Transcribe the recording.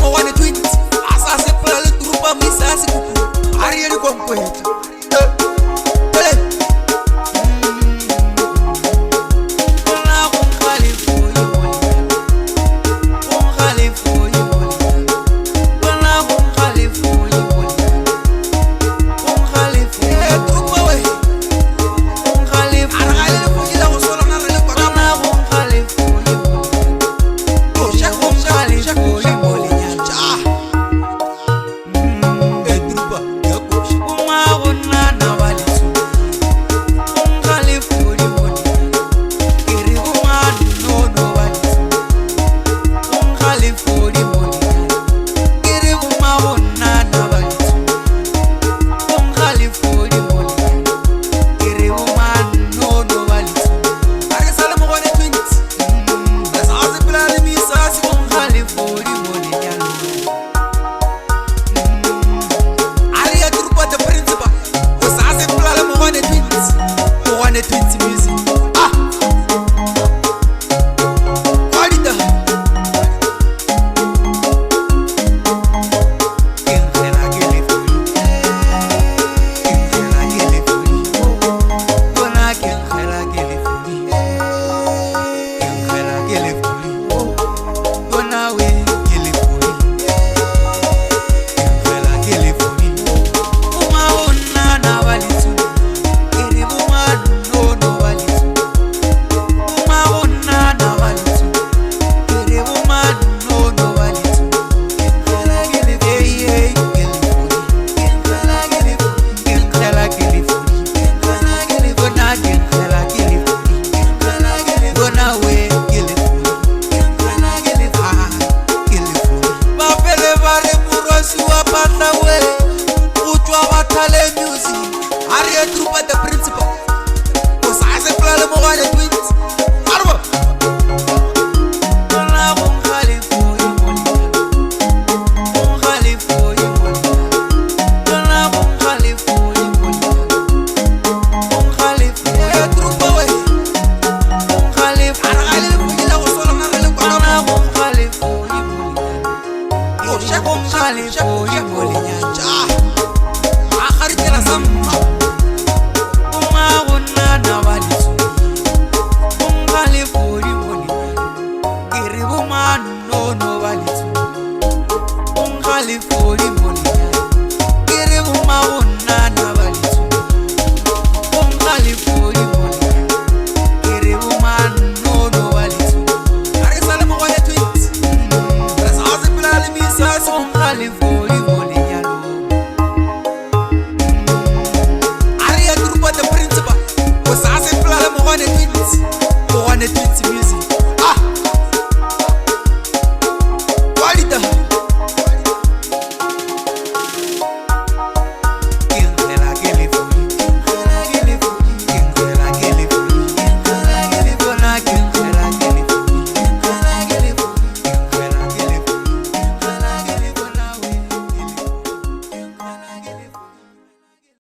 mogwane twins asa se pla le trupa misa se kuku ari le konkweta Trupa the principal was I say play mo wale twins arbo na bon khalifu yimoli bon khalifu yimoli na bon khalifu yimoli bon khalifu trupa we bon khalifu arale ila wasolo na le kwa na bon khalifu yimoli yo she bon khalifu yimoli nyanja akhari tena samma California.